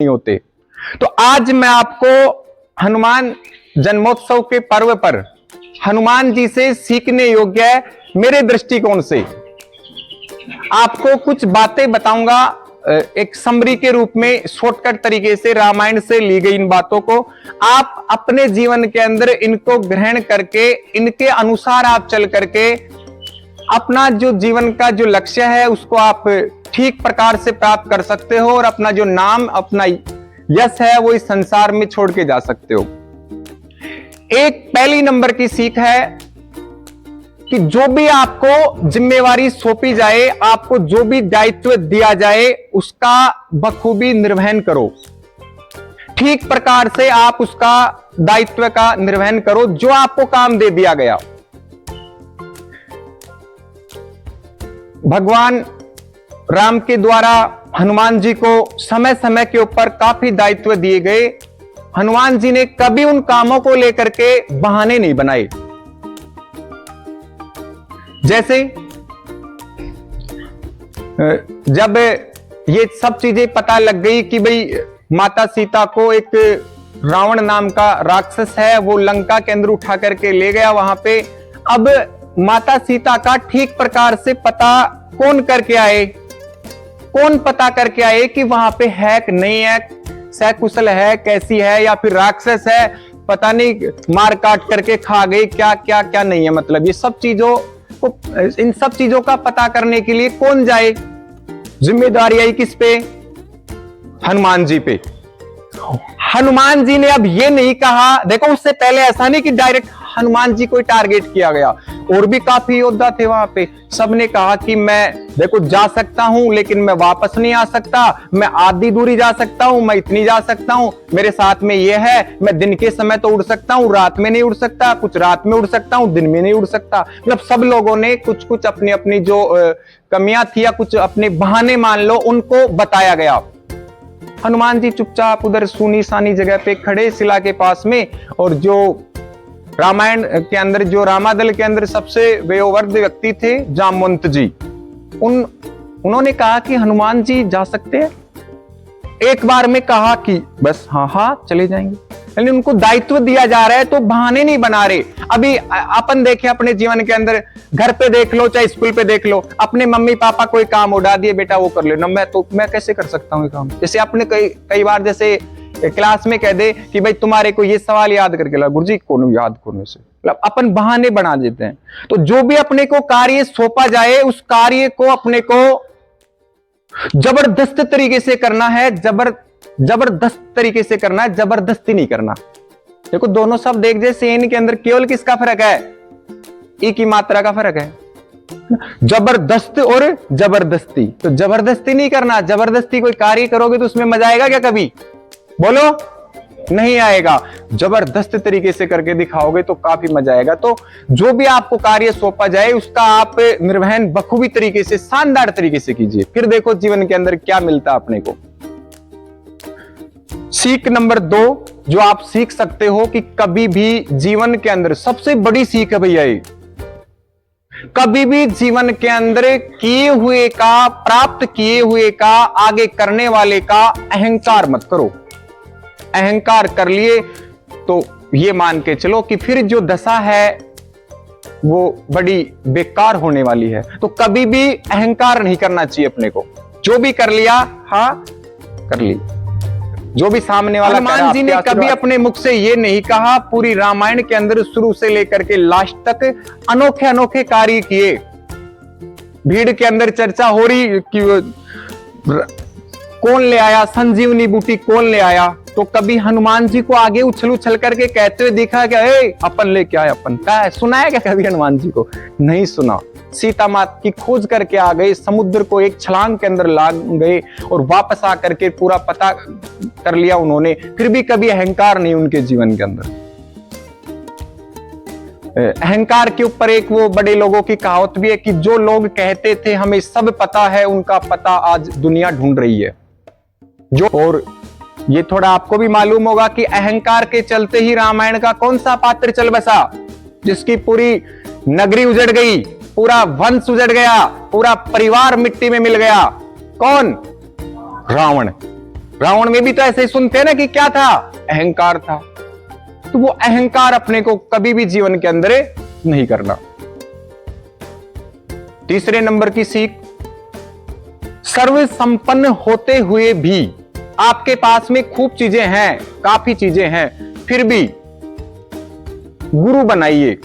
नहीं होते। तो आज मैं आपको हनुमान जन्मोत्सव के पर्व पर हनुमान जी से सीखने योग्य है मेरे दृष्टिकोण से आपको कुछ बातें बताऊंगा, एक समरी के रूप में शॉर्टकट तरीके से रामायण से ली गई इन बातों को आप अपने जीवन के अंदर इनको ग्रहण करके इनके अनुसार आप चल करके अपना जो जीवन का जो लक्ष्य है उसको आप ठीक प्रकार से प्राप्त कर सकते हो और अपना जो नाम अपना यश है वो इस संसार में छोड़ के जा सकते हो। एक पहली नंबर की सीख है कि जो भी आपको जिम्मेवारी सौंपी जाए, आपको जो भी दायित्व दिया जाए उसका बखूबी निर्वहन करो। ठीक प्रकार से आप उसका दायित्व का निर्वहन करो जो आपको काम दे दिया गया। भगवान राम के द्वारा हनुमान जी को समय समय के ऊपर काफी दायित्व दिए गए। हनुमान जी ने कभी उन कामों को लेकर के बहाने नहीं बनाए। जैसे जब ये सब चीजें पता लग गई कि भाई माता सीता को एक रावण नाम का राक्षस है वो लंका के अंदर उठा करके ले गया वहां पे, अब माता सीता का ठीक प्रकार से पता कौन करके आए, कौन पता करके आए कि वहां पे है कि नहीं है, सकुशल है, कैसी है या फिर राक्षस है, पता नहीं मार काट करके खा गई, क्या क्या क्या नहीं है। मतलब ये सब चीजों को, इन सब चीजों का पता करने के लिए कौन जाए? जिम्मेदारी आई किस पे? हनुमान जी पे। हनुमान जी ने अब ये नहीं कहा, देखो उससे पहले ऐसा नहीं कि डायरेक्ट हनुमान जी को टारगेट किया गया, और भी काफी योद्धा थे वहां पे। सबने कहा कि मैं देखो जा सकता हूं लेकिन मैं वापस नहीं आ सकता, मैं आधी दूरी जा सकता हूं, मैं इतनी जा सकता हूं, मेरे साथ में ये है, मैं दिन के समय तो उड़ सकता हूं, रात में नहीं उड़ सकता, कुछ रात में उड़ सकता हूं, दिन में नहीं उड़ सकता। मतलब सब लोगों ने कुछ कुछ अपनी अपनी जो कमियां थी या कुछ अपने बहाने मान लो उनको बताया गया। हनुमान जी चुपचाप उधर सुनी सानी जगह पे खड़े शिला के पास में, और जो रामायण के अंदर जो रामादल के अंदर सबसे वयोवृद्ध व्यक्ति थे जामवंत जी, उन्होंने कहा कि हनुमान जी जा सकते हैं। एक बार में कहा कि बस हाँ हाँ चले जाएंगे, यानी उनको दायित्व दिया जा रहा है तो बहाने नहीं बना रहे। अभी अपन देखे अपने जीवन के अंदर, घर पे देख लो चाहे स्कूल पे देख लो, अपने मम्मी पापा कोई काम उड़ा दिए, बेटा वो कर लेना, मैं कैसे कर सकता हूँ ये काम। जैसे आपने कई बार जैसे क्लास में कह दे कि भाई तुम्हारे को ये सवाल याद करके ला, गुरुजी कौन याद कौन से, मतलब अपन बहाने बना देते हैं। तो जो भी अपने को कार्य सौंपा जाए उस कार्य को अपने को जबरदस्त तरीके से करना है, जबरदस्त तरीके से करना है, जबरदस्ती नहीं करना। देखो दोनों शब्द एक जैसे, इनके अंदर केवल किसका फर्क है? ई की मात्रा का फर्क है। जबरदस्त और जबरदस्ती, तो जबरदस्ती नहीं करना। जबरदस्ती कोई कार्य करोगे तो उसमें मजा आएगा क्या? कभी बोलो नहीं आएगा। जबरदस्त तरीके से करके दिखाओगे तो काफी मजा आएगा। तो जो भी आपको कार्य सौंपा जाए उसका आप निर्वहन बखूबी तरीके से, शानदार तरीके से कीजिए, फिर देखो जीवन के अंदर क्या मिलता अपने को। सीख नंबर 2 जो आप सीख सकते हो कि कभी भी जीवन के अंदर, सबसे बड़ी सीख है भैया ये, कभी भी जीवन के अंदर किए हुए का, प्राप्त किए हुए का, आगे करने वाले का अहंकार मत करो। अहंकार कर लिए तो ये मान के चलो कि फिर जो दशा है वो बड़ी बेकार होने वाली है। तो कभी भी अहंकार नहीं करना चाहिए अपने को। जो भी कर लिया हाँ कर लिया, जो भी सामने वाला। हनुमान जी ने कभी अपने मुख से ये नहीं कहा, पूरी रामायण के अंदर शुरू से लेकर के लास्ट तक अनोखे अनोखे कार्य किए। भीड़ के अंदर चर्चा हो रही कि कौन ले आया संजीवनी बूटी, कौन ले आया, तो कभी हनुमान जी को आगे उछल उछल करके कहते हुए दिखा क्या अपन लेके आए, अपन क्या है? सुना है क्या कभी हनुमान जी को? नहीं सुना। सीता माता की खोज करके आ गए, समुद्र को एक छलांग के अंदर लाग गए और वापस आकर के पूरा पता कर लिया उन्होंने, फिर भी कभी अहंकार नहीं उनके जीवन के अंदर। अहंकार के ऊपर एक वो बड़े लोगों की कहावत भी है कि जो लोग कहते थे हमें सब पता है, उनका पता आज दुनिया ढूंढ रही है। और ये थोड़ा आपको भी मालूम होगा कि अहंकार के चलते ही रामायण का कौन सा पात्र चल बसा, जिसकी पूरी नगरी उजड़ गई, पूरा वंश उजड़ गया, पूरा परिवार मिट्टी में मिल गया। कौन? रावण। रावण में भी तो ऐसे ही सुनते हैं ना कि क्या था, अहंकार था। तो वो अहंकार अपने को कभी भी जीवन के अंदर नहीं करना। तीसरे नंबर की सीख, सर्व संपन्न होते हुए भी आपके पास में खूब चीजें हैं, काफी चीजें हैं, फिर भी गुरु बनाइए।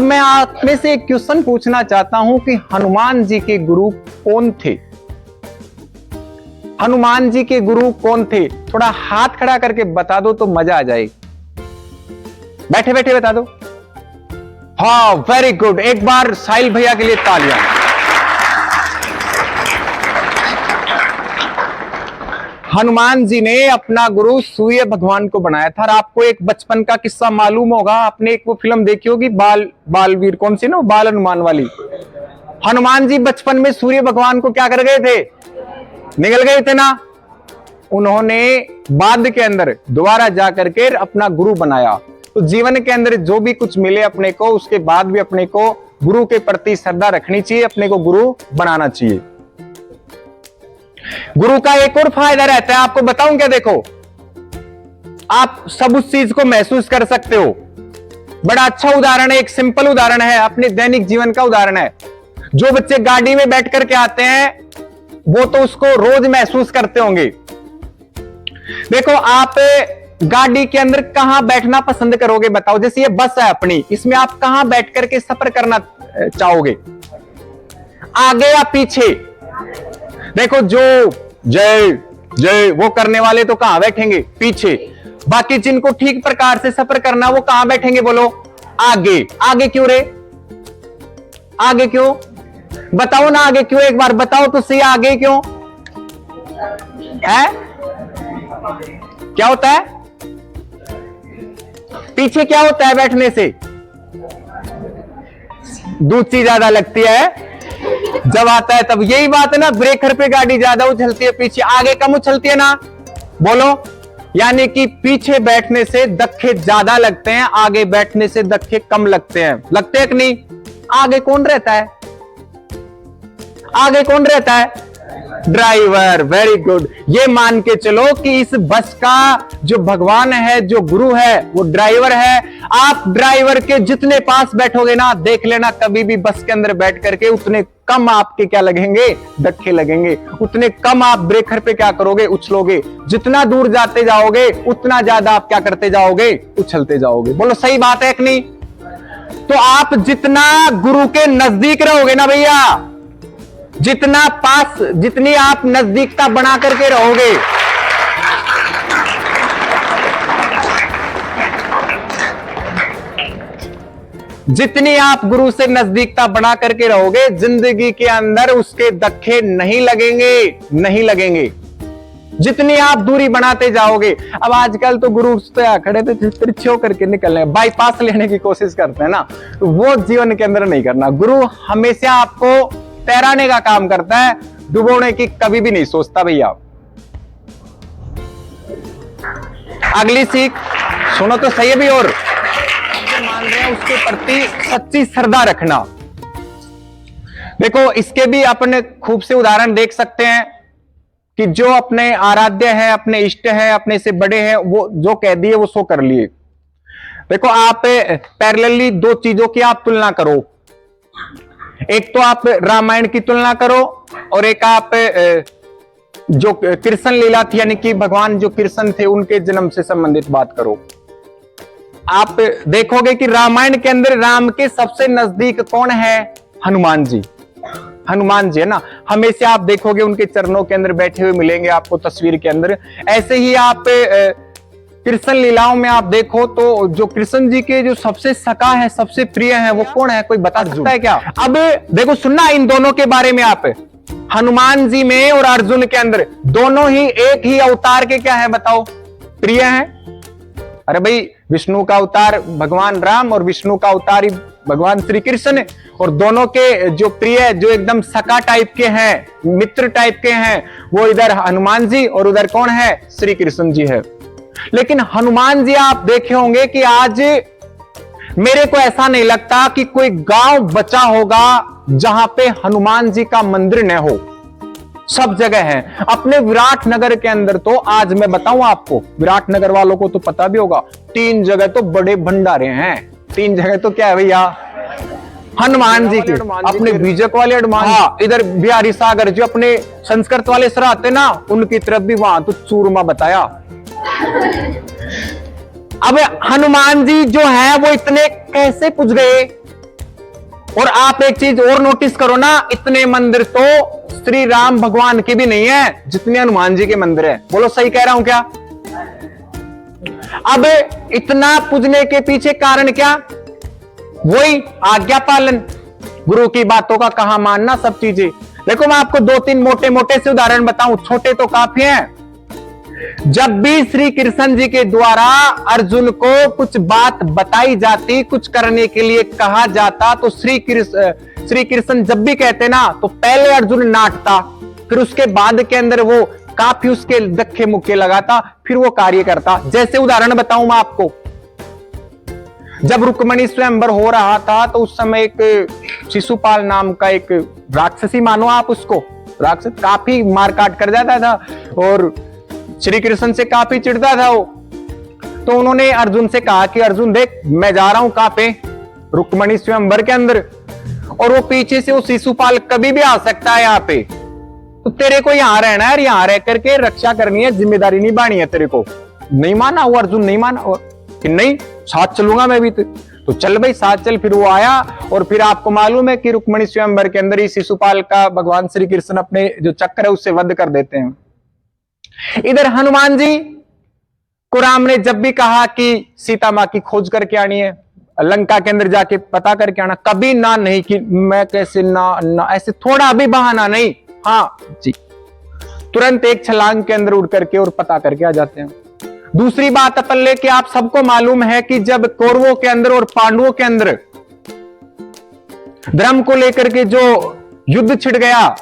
मैं आप में से एक क्वेश्चन पूछना चाहता हूं कि हनुमान जी के गुरु कौन थे? हनुमान जी के गुरु कौन थे? थोड़ा हाथ खड़ा करके बता दो तो मजा आ जाए। बैठे बैठे बता दो। हाँ, वेरी गुड। एक बार साहिल भैया के लिए तालियां। हनुमान जी ने अपना गुरु सूर्य भगवान को बनाया था। और आपको एक बचपन का किस्सा मालूम होगा, आपने एक वो फिल्म देखी होगी बालवीर, कौन सी ना, बाल हनुमान वाली। हनुमान जी बचपन में सूर्य भगवान को क्या कर गए थे? निकल गए थे ना। उन्होंने बाद के अंदर दोबारा जाकर के अपना गुरु बनाया। तो जीवन के अंदर जो भी कुछ मिले अपने को, उसके बाद भी अपने को गुरु के प्रति श्रद्धा रखनी चाहिए, अपने को गुरु बनाना चाहिए। गुरु का एक और फायदा रहता है, आपको बताऊं क्या? देखो, आप सब उस चीज को महसूस कर सकते हो। बड़ा अच्छा उदाहरण है, एक सिंपल उदाहरण है, अपने दैनिक जीवन का उदाहरण है। जो बच्चे गाड़ी में बैठ करके आते हैं वो तो उसको रोज महसूस करते होंगे। देखो, आप गाड़ी के अंदर कहां बैठना पसंद करोगे बताओ? जैसे ये बस है अपनी, इसमें आप कहां बैठ करके सफर करना चाहोगे? आगे या पीछे? देखो, जो जय जय वो करने वाले तो कहां बैठेंगे? पीछे। बाकी जिनको ठीक प्रकार से सफर करना वो कहां बैठेंगे? बोलो, आगे। आगे क्यों रे? आगे क्यों? बताओ ना, आगे क्यों? एक बार बताओ तो सही, आगे क्यों है? क्या होता है? पीछे क्या होता है बैठने से? दूसरी ज्यादा लगती है जब आता है तब। यही बात है ना, ब्रेकर पे गाड़ी ज्यादा उछलती है, पीछे आगे कम उछलती है ना। बोलो, यानी कि पीछे बैठने से धक्के ज्यादा लगते हैं, आगे बैठने से धक्के कम लगते हैं। लगते हैं कि नहीं? आगे कौन रहता है? आगे कौन रहता है? ड्राइवर। Very good. ये मान के चलो कि इस बस का जो भगवान है, जो गुरु है, वो ड्राइवर है। आप ड्राइवर के जितने पास बैठोगे ना, देख लेना कभी भी बस के अंदर बैठ करके उतने कम आपके क्या लगेंगे? धक्के लगेंगे। उतने कम आप ब्रेकर पे क्या करोगे? उछलोगे। जितना दूर जाते जाओगे उतना ज्यादा आप क्या करते जाओगे? उछलते जाओगे। बोलो, सही बात है कि नहीं? तो आप जितना गुरु के नजदीक रहोगे ना भैया, जितना पास, जितनी आप नजदीकता बना करके रहोगे, जितनी आप गुरु से नजदीकता बना करके रहोगे, जिंदगी के अंदर उसके धक्के नहीं लगेंगे, नहीं लगेंगे। जितनी आप दूरी बनाते जाओगे। अब आजकल तो गुरु पे खड़े थे तिरछे होकर के निकलने, बाईपास लेने की कोशिश करते हैं ना, तो वो जीवन के अंदर नहीं करना। गुरु हमेशा आपको तैराने का काम करता है, डुबोने की कभी भी नहीं सोचता भैया। अगली सीख सुनो तो सही है भी, और मान रहे हैं उसके प्रति सच्ची श्रद्धा रखना। देखो, इसके भी अपने खूब से उदाहरण देख सकते हैं कि जो अपने आराध्य है, अपने इष्ट है, अपने से बड़े हैं, वो जो कह दिए वो सो कर लिए। देखो, आप पैरेलली दो चीजों की आप तुलना करो। एक तो आप रामायण की तुलना करो, और एक आप जो कृष्ण लीला थी, यानी कि भगवान जो कृष्ण थे उनके जन्म से संबंधित बात करो। आप देखोगे कि रामायण के अंदर राम के सबसे नजदीक कौन है? हनुमान जी। हनुमान जी है ना, हमेशा आप देखोगे उनके चरणों के अंदर बैठे हुए मिलेंगे आपको तस्वीर के अंदर। ऐसे ही आप कृष्ण लीलाओं में आप देखो तो जो कृष्ण जी के जो सबसे सखा है, सबसे प्रिय है, वो कौन है? कोई बता सकता है क्या? अब देखो, सुनना इन दोनों के बारे में। आप हनुमान जी में और अर्जुन के अंदर दोनों ही एक ही अवतार के क्या है बताओ? प्रिय हैं। अरे भाई, विष्णु का अवतार भगवान राम और विष्णु का अवतार ही भगवान श्री कृष्ण है, और दोनों के जो प्रिय, जो एकदम सखा टाइप के हैं, मित्र टाइप के हैं, वो इधर हनुमान जी और उधर कौन है? श्री कृष्ण जी है। लेकिन हनुमान जी आप देखे होंगे कि आज मेरे को ऐसा नहीं लगता कि कोई गांव बचा होगा जहां पे हनुमान जी का मंदिर न हो। सब जगह है। अपने विराटनगर के अंदर तो आज मैं बताऊं आपको, विराटनगर वालों को तो पता भी होगा, 3 जगह तो बड़े भंडारे हैं। 3 जगह तो क्या है भैया, हनुमान जी के, अपने बीजक वाले हनुमान, हाँ, इधर बिहारी सागर जो अपने संस्कृत वाले सर आते ना, उनकी तरफ भी वहां तो चूरमा बताया। अब हनुमान जी जो है वो इतने कैसे पूज गए। और आप एक चीज और नोटिस करो ना, इतने मंदिर तो श्री राम भगवान के भी नहीं है जितने हनुमान जी के मंदिर है। बोलो सही कह रहा हूं क्या? अब इतना पूजने के पीछे कारण क्या? वही आज्ञा पालन, गुरु की बातों का कहां मानना, सब चीजें। देखो मैं आपको 2-3 मोटे मोटे से उदाहरण बताऊं, छोटे तो काफी हैं। जब भी श्री कृष्ण जी के द्वारा अर्जुन को कुछ बात बताई जाती, कुछ करने के लिए कहा जाता, तो श्री कृष्ण जब भी कहते ना, तो पहले अर्जुन नाटता, फिर उसके बाद के अंदर वो काफी उसके धक्के मुक्के लगाता, फिर वो कार्य करता। जैसे उदाहरण बताऊं मैं आपको, जब रुक्मणी स्वयंवर हो रहा था तो उस समय एक शिशुपाल नाम का एक राक्षसी, मानो आप उसको, राक्षस काफी मारकाट कर जाता था और श्री कृष्ण से काफी चिढ़ता था वो। तो उन्होंने अर्जुन से कहा कि अर्जुन देख, मैं जा रहा हूं कहां पे, रुक्मणी स्वयंवर के अंदर, और वो पीछे से वो शिशुपाल कभी भी आ सकता है यहाँ पे, तो तेरे को यहाँ रहना है, यहाँ रह करके रक्षा करनी है, जिम्मेदारी निभानी है तेरे को। नहीं माना वो अर्जुन, नहीं माना कि नहीं साथ चलूंगा मैं भी। तो चल भाई साथ चल। फिर वो आया और फिर आपको मालूम है कि रुक्मणी स्वयंवर के अंदर ही शिशुपाल का भगवान श्री कृष्ण अपने जो चक्र है उससे वध कर देते हैं। इधर हनुमान जी को राम ने जब भी कहा कि सीता मां की खोज करके आनी है, लंका के अंदर जाके पता करके आना, कभी ना नहीं कि मैं कैसे ना ऐसे थोड़ा भी बहाना नहीं, हाँ जी, तुरंत एक छलांग के अंदर उड़ करके और पता करके आ जाते हैं। दूसरी बात अपन लेके, आप सबको मालूम है कि जब कौरवों के अंदर और पांडवों के अंदर धर्म को लेकर के जो युद्ध छिड़ गया,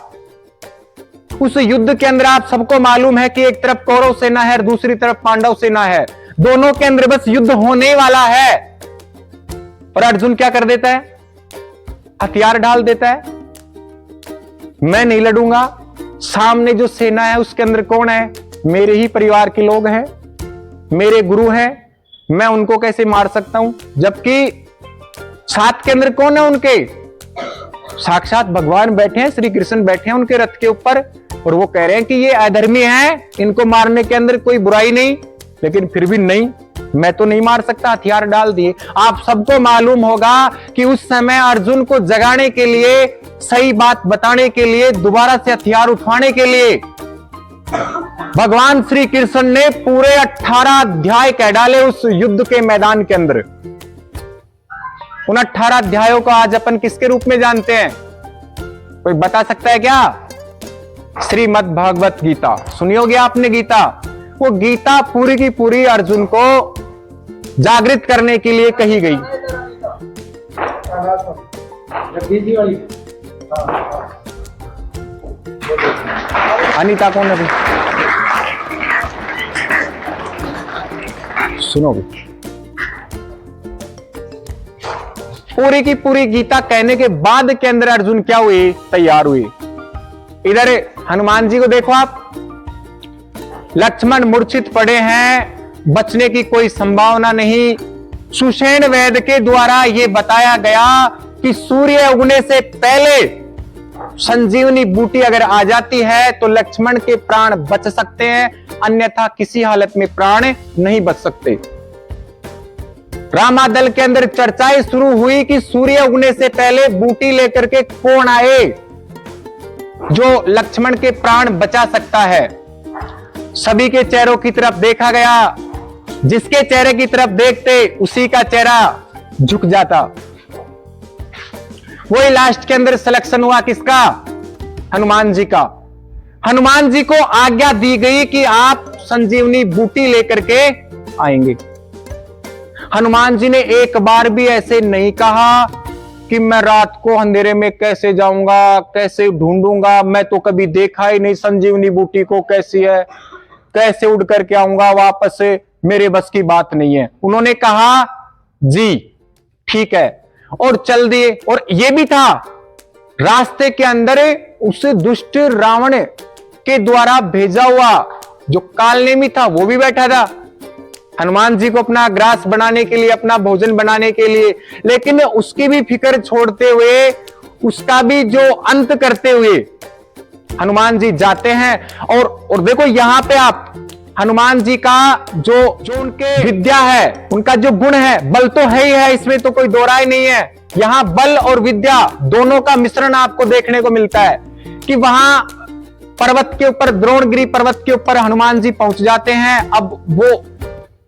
उस युद्ध के अंदर आप सबको मालूम है कि एक तरफ कौरव सेना है और दूसरी तरफ पांडव सेना है, दोनों के अंदर बस युद्ध होने वाला है। और अर्जुन क्या कर देता है, हथियार डाल देता है, मैं नहीं लड़ूंगा। सामने जो सेना है उसके अंदर कौन है, मेरे ही परिवार के लोग हैं, मेरे गुरु हैं, मैं उनको कैसे मार सकता हूं। जबकि साथ के अंदर कौन है उनके, साक्षात भगवान बैठे हैं, श्री कृष्ण बैठे हैं उनके रथ के ऊपर, और वो कह रहे हैं कि ये अधर्मी है, इनको मारने के अंदर कोई बुराई नहीं, लेकिन फिर भी नहीं, मैं तो नहीं मार सकता, हथियार डाल दिए। आप सबको मालूम होगा कि उस समय अर्जुन को जगाने के लिए, सही बात बताने के लिए, दोबारा से हथियार उठवाने के लिए भगवान श्री कृष्ण ने पूरे 18 अध्याय कह डाले उस युद्ध के मैदान के अंदर। उन 18 अध्यायों को आज अपन किसके रूप में जानते हैं, कोई बता सकता है क्या? श्रीमद् भागवत गीता। सुनी होगी आपने गीता। वो गीता पूरी की पूरी अर्जुन को जागृत करने के लिए कही गई। अनीता कौन है? सुनोगे? पूरी की पूरी गीता कहने के बाद के अंदर अर्जुन क्या हुए, तैयार हुए। इधर हनुमान जी को देखो आप, लक्ष्मण मूर्छित पड़े हैं, बचने की कोई संभावना नहीं। सुषेण वेद के द्वारा यह बताया गया कि सूर्य उगने से पहले संजीवनी बूटी अगर आ जाती है तो लक्ष्मण के प्राण बच सकते हैं, अन्यथा किसी हालत में प्राण नहीं बच सकते। रामादल के अंदर चर्चाएं शुरू हुई कि सूर्य उगने से पहले बूटी लेकर के कौन आए जो लक्ष्मण के प्राण बचा सकता है। सभी के चेहरों की तरफ देखा गया, जिसके चेहरे की तरफ देखते उसी का चेहरा झुक जाता। वही लास्ट के अंदर सिलेक्शन हुआ किसका, हनुमान जी का। हनुमान जी को आज्ञा दी गई कि आप संजीवनी बूटी लेकर के आएंगे। हनुमान जी ने एक बार भी ऐसे नहीं कहा कि मैं रात को अंधेरे में कैसे जाऊंगा, कैसे ढूंढूंगा, मैं तो कभी देखा ही नहीं संजीवनी बूटी को, कैसी है, कैसे उड़ करके आऊंगा वापस से, मेरे बस की बात नहीं है। उन्होंने कहा जी ठीक है और चल दिए। और यह भी था रास्ते के अंदर उस दुष्ट रावण के द्वारा भेजा हुआ जो कालनेमी था वो भी बैठा था हनुमान जी को अपना ग्रास बनाने के लिए, अपना भोजन बनाने के लिए, लेकिन उसकी भी फिक्र छोड़ते हुए, उसका भी जो अंत करते हुए हनुमान जी जाते हैं। और देखो यहां पे आप हनुमान जी का जो उनके विद्या है, उनका जो गुण है, बल तो है ही है, इसमें तो कोई दो राय नहीं है। यहां बल और विद्या दोनों का मिश्रण आपको देखने को मिलता है कि वहां पर्वत के ऊपर, द्रोणगिरी पर्वत के ऊपर हनुमान जी पहुंच जाते हैं। अब वो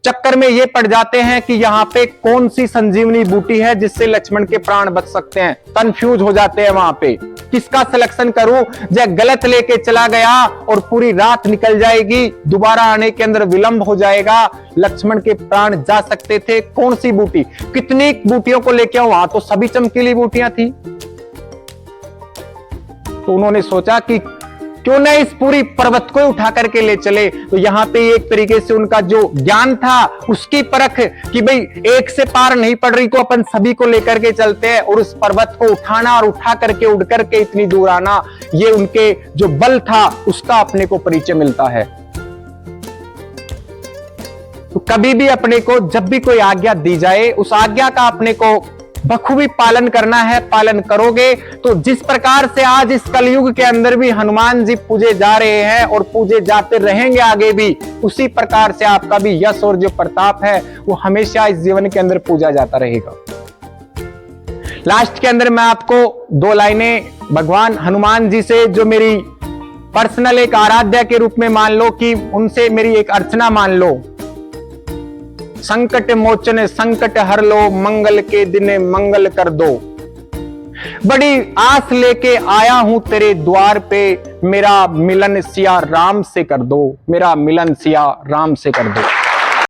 चक्कर में ये पड़ जाते हैं कि यहां पे कौन सी संजीवनी बूटी है जिससे लक्ष्मण के प्राण बच सकते हैं। कंफ्यूज हो जाते हैं वहां पे, किसका सिलेक्शन करूं, जब गलत लेके चला गया और पूरी रात निकल जाएगी, दोबारा आने के अंदर विलंब हो जाएगा, लक्ष्मण के प्राण जा सकते थे। कौन सी बूटी, कितनी बूटियों को लेके आऊं, वहां तो सभी चमकीली बूटियां थी। तो उन्होंने सोचा कि क्यों न इस पूरी पर्वत को उठा करके ले चले। तो यहां पे एक तरीके से उनका जो ज्ञान था उसकी परख कि भाई एक से पार नहीं पड़ रही, तो अपन सभी को लेकर के चलते हैं और उस पर्वत को उठाना और उठा करके उड़ करके इतनी दूर आना, ये उनके जो बल था उसका अपने को परिचय मिलता है। तो कभी भी अपने को जब भी कोई आज्ञा दी जाए, उस आज्ञा का अपने को बखूबी पालन करना है। पालन करोगे तो जिस प्रकार से आज इस कलयुग के अंदर भी हनुमान जी पूजे जा रहे हैं और पूजे जाते रहेंगे आगे भी, उसी प्रकार से आपका भी यश और जो प्रताप है वो हमेशा इस जीवन के अंदर पूजा जाता रहेगा। लास्ट के अंदर मैं आपको दो लाइनें भगवान हनुमान जी से, जो मेरी पर्सनल एक आराध्या के रूप में मान लो कि उनसे मेरी एक अर्चना मान लो। संकट मोचन संकट हर लो, मंगल के दिन मंगल कर दो। बड़ी आस लेके आया हूं तेरे द्वार पे, मेरा मिलन सिया राम से कर दो, मेरा मिलन सिया राम से कर दो।